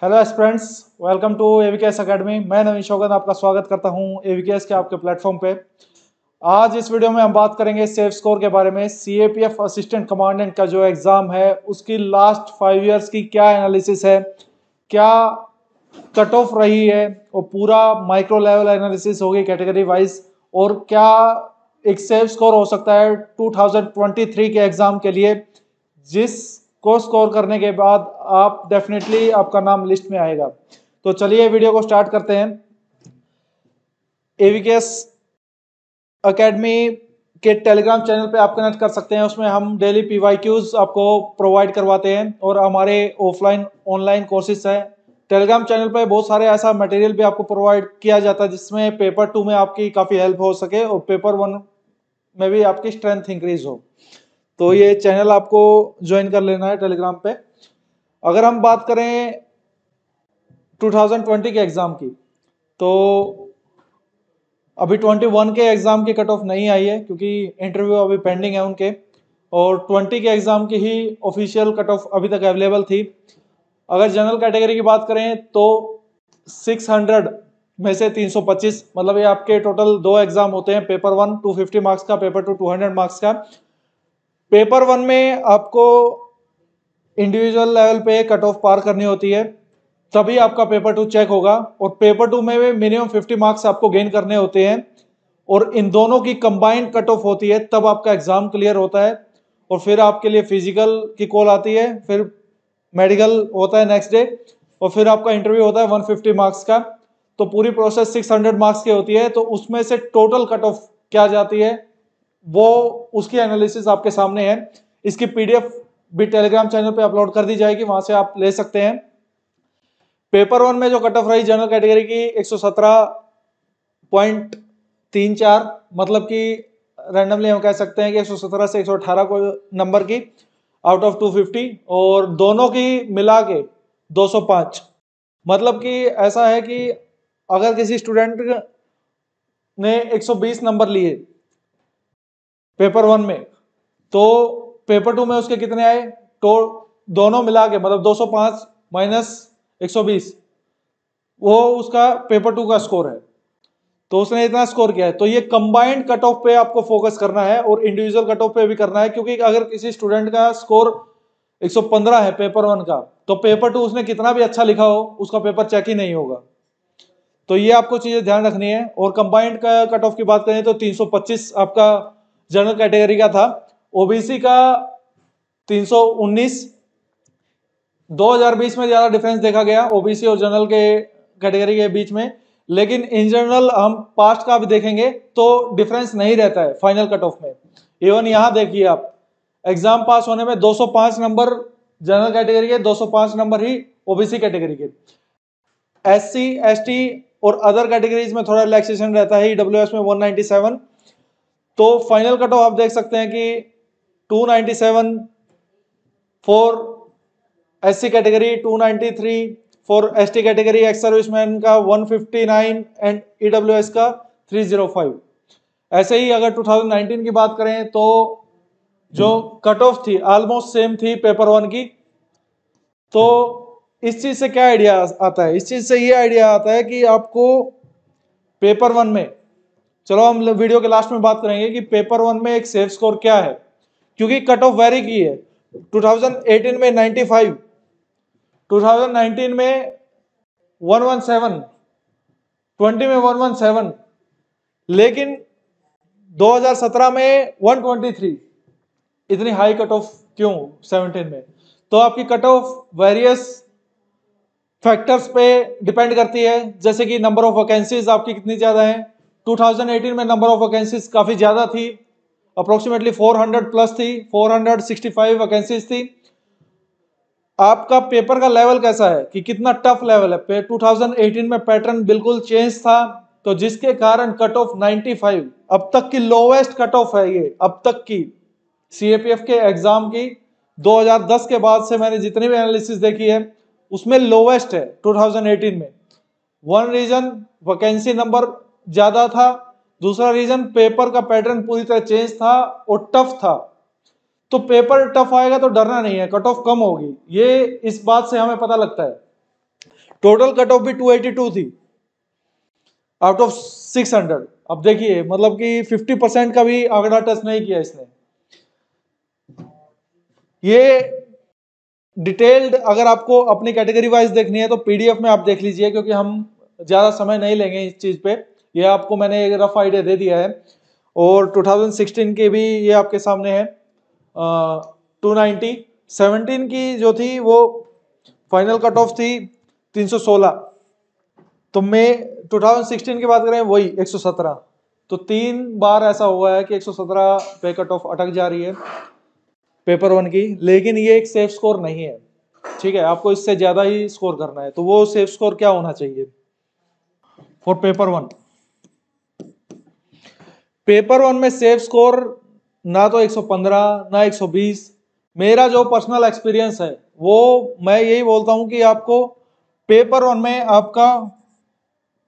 Hello aspirants, welcome to AVKS academy. मैं नवीन शौकत आपका स्वागत करता हूं एवीकेएस के आपके प्लेटफॉर्म पे। आज इस वीडियो में हम बात करेंगे सेफ स्कोर के बारे में। सीएपीएफ असिस्टेंट कमांडेंट का जो एग्ज़ाम है उसकी लास्ट 5 इयर्स की क्या एनालिसिस है, क्या कट ऑफ रही है, और पूरा माइक्रो लेवल एनालिसिस होगी कैटेगरी वाइज, और क्या एक सेफ स्कोर हो सकता है 2023 के एग्ज़ाम के लिए, जिस को स्कोर करने के बाद आप डेफिनेटली आपका नाम लिस्ट में आएगा। तो चलिए वीडियो को स्टार्ट करते हैं। एवीकेएस एकेडमी के टेलीग्राम चैनल पे आप कनेक्ट कर सकते हैं। उसमें हम डेली पीवाईक्यूज आपको प्रोवाइड करवाते हैं और हमारे ऑफलाइन ऑनलाइन कोर्सेज हैं। टेलीग्राम चैनल पे बहुत सारे ऐसा मटेरियल भी आपको प्रोवाइड किया जाता है जिसमें पेपर 2 में आपकी काफ़ी हेल्प हो सके और पेपर 1 में भी आपकी स्ट्रेंथ इंक्रीज हो। तो ये चैनल आपको ज्वाइन कर लेना है टेलीग्राम पे। अगर हम बात करें 2020 के एग्ज़ाम की, तो अभी 21 के एग्ज़ाम की कट ऑफ नहीं आई है क्योंकि इंटरव्यू अभी पेंडिंग है उनके, और 20 के एग्ज़ाम की ही ऑफिशियल कट ऑफ अभी तक अवेलेबल थी। अगर जनरल कैटेगरी की बात करें तो 600 में से 325, मतलब ये आपके टोटल 2 एग्ज़ाम होते हैं, पेपर 1 250 मार्क्स का, पेपर 2 200 मार्क्स का। पेपर 1 में आपको इंडिविजुअल लेवल पे कट ऑफ पार करनी होती है, तभी आपका पेपर 2 चेक होगा, और पेपर 2 में भी मिनिमम 50 मार्क्स आपको गेन करने होते हैं, और इन दोनों की कंबाइंड कट ऑफ होती है, तब आपका एग्जाम क्लियर होता है। और फिर आपके लिए फिजिकल की कॉल आती है, फिर मेडिकल होता है नेक्स्ट डे, और फिर आपका इंटरव्यू होता है 150 मार्क्स का। तो पूरी प्रोसेस 600 मार्क्स की होती है। तो उसमें से टोटल कट ऑफ क्या जाती है, वो उसकी एनालिसिस आपके सामने है। इसकी पीडीएफ भी टेलीग्राम चैनल पे अपलोड कर दी जाएगी, वहां से आप ले सकते हैं। पेपर 1 में जो कट ऑफ रही जनरल कैटेगरी की 117.34, मतलब कि रैंडमली हम कह सकते हैं कि 117 से 118 को नंबर की आउट ऑफ 250, और दोनों की मिला के 205। मतलब कि ऐसा है कि अगर किसी स्टूडेंट ने 120 नंबर लिए पेपर 1 में, तो पेपर 2 में उसके कितने आए, तो दोनों मिला के मतलब 205 माइनस 120, वो उसका पेपर 2 का स्कोर है। तो उसने इतना स्कोर किया है। तो ये कंबाइंड कट ऑफ पे आपको फोकस करना है और इंडिविजुअल कट ऑफ पे भी करना है, क्योंकि अगर किसी स्टूडेंट का स्कोर 115 है पेपर 1 का, तो पेपर 2 उसने कितना भी अच्छा लिखा हो उसका पेपर चेक ही नहीं होगा। तो ये आपको चीजें ध्यान रखनी है। और कंबाइंड का कट ऑफ की बात करें तो 325 आपका जनरल कैटेगरी का था, ओबीसी का 319। 2020 में ज्यादा डिफरेंस देखा गया ओबीसी और जनरल के कैटेगरी के बीच में, लेकिन इन जनरल हम पास्ट का भी देखेंगे तो डिफरेंस नहीं रहता है फाइनल कट ऑफ में। इवन यहां देखिए आप, एग्जाम पास होने में 205 नंबर जनरल कैटेगरी के, 205 नंबर ही ओबीसी कैटेगरी के। एससी एसटी और अदर कैटेगरीज में थोड़ा रिलैक्सेशन रहता है, ईडब्ल्यूएस में 197। तो फाइनल कट ऑफ आप देख सकते हैं कि 297 for SC category, 293 for ST category, ex serviceman का 159 एंड ईडब्ल्यूएस का 305। ऐसे ही अगर 2019 की बात करें तो जो कट ऑफ थी ऑलमोस्ट सेम थी पेपर 1 की। तो इस चीज से क्या आइडिया आता है, इस चीज से ये आइडिया आता है कि आपको पेपर 1 में, चलो हम वीडियो के लास्ट में बात करेंगे कि पेपर 1 में एक सेफ स्कोर क्या है, क्योंकि कट ऑफ वेरी की है। 2018 में 95, 2019 में 117, 20 में 117, लेकिन 2017 में 123। इतनी हाई कट ऑफ क्यों 17 में? तो आपकी कट ऑफ वेरियस फैक्टर्स पे डिपेंड करती है, जैसे कि नंबर ऑफ वैकेंसीज आपकी कितनी ज्यादा है। 2018 में नंबर ऑफ वैकेंसीज काफी ज्यादा थी, अप्रोक्सीमेटली 400 प्लस थी, 465 वैकेंसीज थी। आपका पेपर का लेवल कैसा है कि कितना टफ लेवल है। 2018 में पैटर्न बिल्कुल चेंज था, तो जिसके कारण कट ऑफ 95 अब तक की लोवेस्ट कट ऑफ है ये, अब तक की सीएपीएफ के एग्जाम की 2010 के बाद से मैंने जितनी भी एनालिसिस देखी है उसमें लोवेस्ट है 2018 में। वन रीजन वैकेंसी नंबर ज्यादा था, दूसरा रीजन पेपर का पैटर्न पूरी तरह चेंज था और टफ था। तो पेपर टफ आएगा तो डरना नहीं है, कट ऑफ कम होगी, ये इस बात से हमें पता लगता है। टोटल कट ऑफ भी 282 थी आउट ऑफ 600। अब देखिए मतलब कि 50% का भी आंकड़ा टच नहीं किया इसने। ये डिटेल्ड अगर आपको अपनी कैटेगरी वाइज देखनी है तो पीडीएफ में आप देख लीजिए, क्योंकि हम ज्यादा समय नहीं लेंगे इस चीज पे। ये आपको मैंने एक रफ आइडिया दे दिया है। और 2016 के भी ये आपके सामने है। 290 17 की जो थी वो फाइनल कट ऑफ थी 316। तो मैं 2016 की बात करें वही 117। तो 3 बार ऐसा हुआ है कि 117 पे कट ऑफ अटक जा रही है पेपर 1 की। लेकिन ये एक सेफ स्कोर नहीं है, ठीक है। आपको इससे ज्यादा ही स्कोर करना है। तो वो सेफ स्कोर क्या होना चाहिए फॉर पेपर 1? पेपर 1 में सेफ स्कोर ना तो 115 ना 120। मेरा जो पर्सनल एक्सपीरियंस है वो मैं यही बोलता हूं कि आपको पेपर 1 में आपका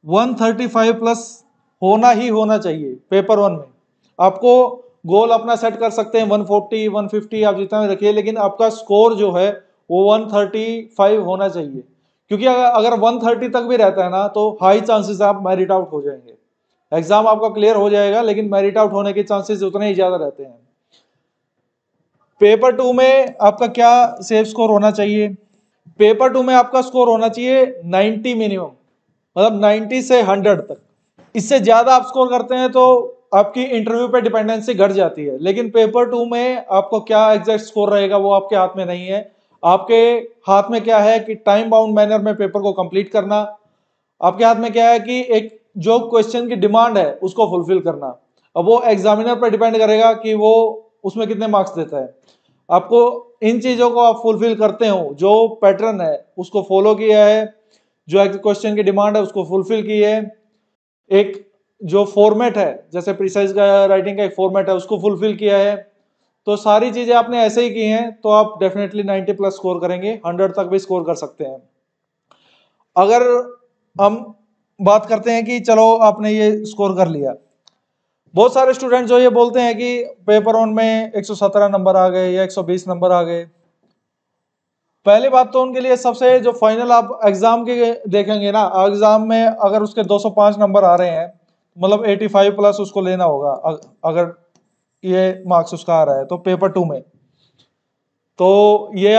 135 प्लस होना ही होना चाहिए। पेपर 1 में आपको गोल अपना सेट कर सकते हैं 140 150 आप जितना भी रखिए, लेकिन आपका स्कोर जो है वो 135 होना चाहिए। क्योंकि अगर 130 तक भी रहता है ना तो हाई चांसेस आप मेरिट आउट हो जाएंगे। एग्जाम आपका क्लियर हो जाएगा लेकिन मेरिट आउट होने के चांसेस उतने ही ज्यादा रहते हैं। पेपर 2 में आपका क्या सेफ स्कोर होना चाहिए? पेपर 2 में आपका स्कोर होना चाहिए 90 मिनिमम, मतलब 90 से 100 तक। इससे ज्यादा आप स्कोर करते हैं तो आपकी इंटरव्यू पे डिपेंडेंसी घट जाती है। लेकिन पेपर 2 में आपको क्या एग्जैक्ट स्कोर रहेगा वो आपके हाथ में नहीं है। आपके हाथ में क्या है कि टाइम बाउंड मैनर में पेपर को कंप्लीट करना। आपके हाथ में क्या है कि एक जो क्वेश्चन की डिमांड है उसको फुलफिल करना। अब वो एग्जामिनर पर डिपेंड करेगा कि वो उसमें कितने मार्क्स देता है। आपको इन चीजों को आप फुलफिल करते हो, जो पैटर्न है उसको फॉलो किया है, जो क्वेश्चन की डिमांड है उसको फुलफिल की है, एक जो फॉर्मेट है जैसे प्रिसाइज राइटिंग का एक फॉर्मेट है उसको फुलफिल किया है, तो सारी चीजें आपने ऐसे ही की हैं तो आप डेफिनेटली 90 प्लस स्कोर करेंगे, 100 तक भी स्कोर कर सकते हैं। अगर हम बात करते हैं कि चलो आपने ये स्कोर कर लिया, बहुत सारे स्टूडेंट जो ये बोलते हैं कि पेपर 1 में 117 नंबर आ गए या 120 नंबर आ गए। पहली बात तो उनके लिए सबसे जो फाइनल आप एग्जाम के देखेंगे ना, एग्जाम में अगर उसके 205 नंबर आ रहे हैं मतलब 85 प्लस उसको लेना होगा अगर ये मार्क्स उसका आ रहा है तो पेपर 2 में। तो ये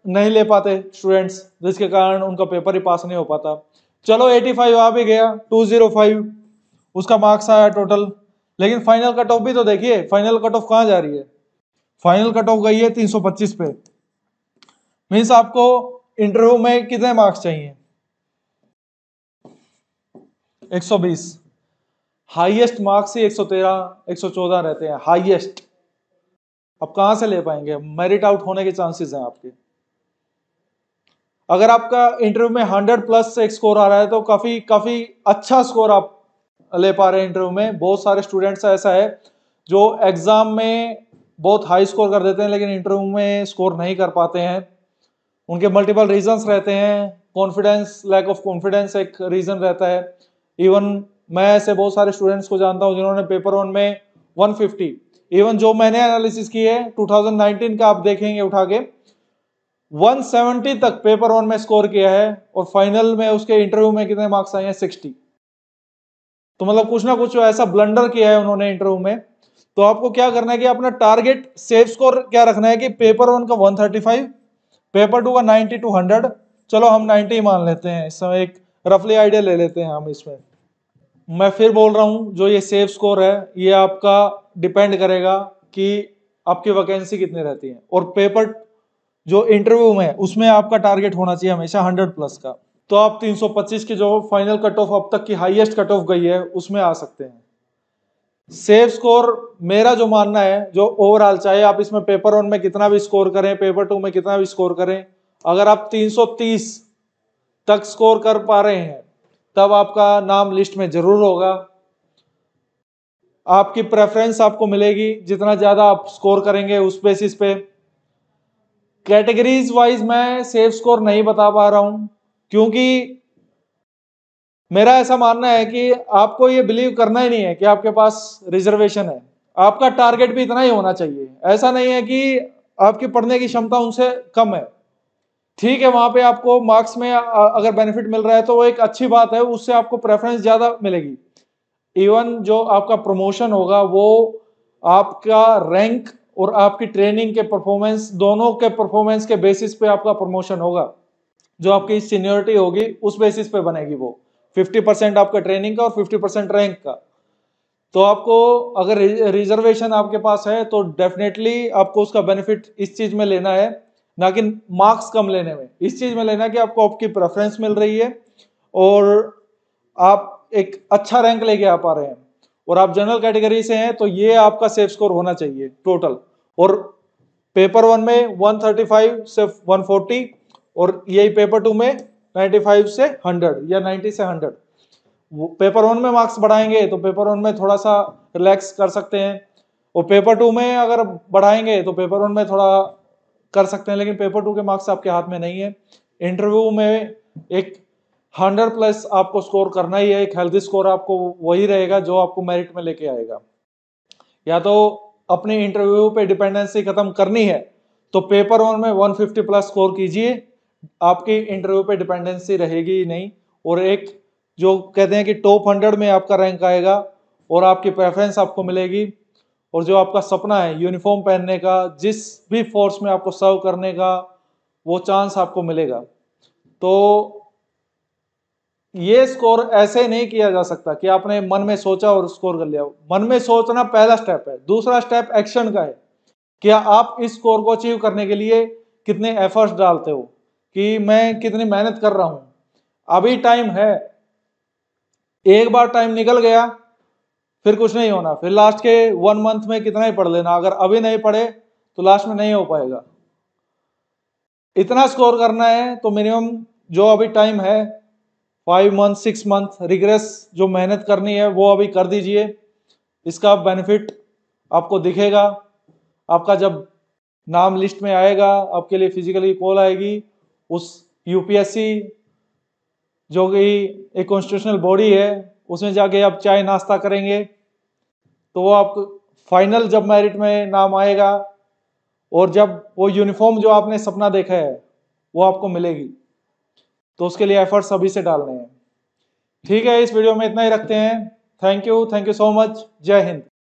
नहीं ले पाते स्टूडेंट्स, जिसके कारण उनका पेपर ही पास नहीं हो पाता। चलो 85 आ भी गया, 205 उसका मार्क्स आया टोटल। लेकिन फाइनल कट ऑफ भी तो देखिए, फाइनल कट ऑफ कहाँ जा रही है? फाइनल कट ऑफ गई है 325 पे। मीन्स आपको इंटरव्यू में कितने मार्क्स चाहिए? 120। हाईएस्ट मार्क्स ही 113 114 रहते हैं हाईएस्ट। अब कहां से ले पाएंगे? मेरिट आउट होने के चांसेस हैं आपके। अगर आपका इंटरव्यू में 100 प्लस से एक स्कोर आ रहा है तो काफी काफी अच्छा स्कोर आप ले पा रहे हैं इंटरव्यू में। बहुत सारे स्टूडेंट्स ऐसा है जो एग्जाम में बहुत हाई स्कोर कर देते हैं लेकिन इंटरव्यू में स्कोर नहीं कर पाते हैं। उनके मल्टीपल रीजंस रहते हैं। कॉन्फिडेंस, लैक ऑफ कॉन्फिडेंस एक रीजन रहता है। इवन मैं ऐसे बहुत सारे स्टूडेंट्स को जानता हूं जिन्होंने पेपर 1 में 150, इवन जो मैंने एनालिसिस की है 2019 का आप देखेंगे उठा के, 170 तक पेपर 1 में स्कोर किया है और फाइनल में उसके इंटरव्यू में कितने मार्क्स आए हैं? 60। तो मतलब कुछ ना कुछ ऐसा ब्लंडर किया है उन्होंने इंटरव्यू में। तो आपको क्या करना है कि अपना टारगेट सेफ स्कोर क्या रखना है कि पेपर 1 का 135, पेपर 2 का 90 टू 100। चलो हम 90 ही मान लेते हैं, इस समय एक रफली आइडिया ले लेते हैं हम इसमें। मैं फिर बोल रहा हूं जो ये सेफ स्कोर है ये आपका डिपेंड करेगा कि आपकी वैकेंसी कितनी रहती है, और पेपर जो इंटरव्यू में उसमें आपका टारगेट होना चाहिए हमेशा 100 प्लस का। तो आप 325 की जो फाइनल कट ऑफ अब तक की हाईएस्ट कट ऑफ गई है उसमें आ सकते हैं। सेफ स्कोर मेरा जो मानना है, जो ओवरऑल चाहे आप इसमें पेपर 1 में कितना भी स्कोर करें, पेपर 2 में कितना भी स्कोर करें, अगर आप 330 तक स्कोर कर पा रहे हैं तब आपका नाम लिस्ट में जरूर होगा। आपकी प्रेफरेंस आपको मिलेगी जितना ज्यादा आप स्कोर करेंगे उस बेसिस पे। कैटेगरीज वाइज मैं सेफ स्कोर नहीं बता पा रहा हूं क्योंकि मेरा ऐसा मानना है कि आपको ये बिलीव करना ही नहीं है कि आपके पास रिजर्वेशन है। आपका टारगेट भी इतना ही होना चाहिए। ऐसा नहीं है कि आपकी पढ़ने की क्षमता उनसे कम है। ठीक है, वहां पे आपको मार्क्स में अगर बेनिफिट मिल रहा है तो वो एक अच्छी बात है, उससे आपको प्रेफरेंस ज्यादा मिलेगी। इवन जो आपका प्रमोशन होगा वो आपका रैंक और आपकी ट्रेनिंग के परफॉर्मेंस, दोनों के परफॉर्मेंस के बेसिस पे आपका प्रमोशन होगा। जो आपकी सीनियरिटी होगी उस बेसिस पे बनेगी वो, 50% आपका ट्रेनिंग का और 50% रैंक का। तो आपको अगर रिजर्वेशन आपके पास है तो डेफिनेटली आपको उसका बेनिफिट इस चीज में लेना है, ना कि मार्क्स कम लेने में। इस चीज में लेना कि आपको आपकी प्रेफरेंस मिल रही है और आप एक अच्छा रैंक लेके आ पा रहे हैं, और आप जनरल कैटेगरी से हैं तो ये आपका सेफ स्कोर होना चाहिए टोटल। और पेपर 1 में 135 से 140, और यही पेपर 2 में 95 से 100 या 90 से 100। पेपर 1 में मार्क्स बढ़ाएंगे तो पेपर 1 में थोड़ा सा रिलैक्स कर सकते हैं, और पेपर 2 में अगर बढ़ाएंगे तो पेपर 1 में थोड़ा कर सकते हैं, लेकिन पेपर 2 के मार्क्स आपके हाथ में नहीं है। इंटरव्यू में एक 100+ आपको स्कोर करना ही है, एक हेल्थी स्कोर आपको वही रहेगा जो आपको मेरिट में लेके आएगा। या तो अपने इंटरव्यू पे डिपेंडेंसी खत्म करनी है तो पेपर 1 में 150+ स्कोर कीजिए, आपकी इंटरव्यू पे डिपेंडेंसी रहेगी ही नहीं, और एक जो कहते हैं कि टॉप 100 में आपका रैंक आएगा और आपकी प्रेफरेंस आपको मिलेगी, और जो आपका सपना है यूनिफॉर्म पहनने का, जिस भी फोर्स में आपको सर्व करने का, वो चांस आपको मिलेगा। तो ये स्कोर ऐसे नहीं किया जा सकता कि आपने मन में सोचा और स्कोर कर लिया। मन में सोचना पहला स्टेप है, दूसरा स्टेप एक्शन का है। क्या आप इस स्कोर को अचीव करने के लिए कितने एफर्ट्स डालते हो, कि मैं कितनी मेहनत कर रहा हूं। अभी टाइम है, एक बार टाइम निकल गया फिर कुछ नहीं होना, फिर लास्ट के 1 मंथ में कितना ही पढ़ लेना, अगर अभी नहीं पढ़े तो लास्ट में नहीं हो पाएगा। इतना स्कोर करना है तो मिनिमम जो अभी टाइम है 5 मंथ 6 मंथ रिग्रेस जो मेहनत करनी है वो अभी कर दीजिए। इसका बेनिफिट आपको दिखेगा। आपका जब नाम लिस्ट में आएगा, आपके लिए फिजिकली कॉल आएगी, उस यूपीएससी जो कि एक कॉन्स्टिट्यूशनल बॉडी है उसमें जाके आप चाय नाश्ता करेंगे, तो वो आपको फाइनल जब मेरिट में नाम आएगा और जब वो यूनिफॉर्म जो आपने सपना देखा है वो आपको मिलेगी, तो उसके लिए एफर्ट्स अभी से डालने हैं। ठीक है, इस वीडियो में इतना ही रखते हैं। Thank you so much. जय हिंद।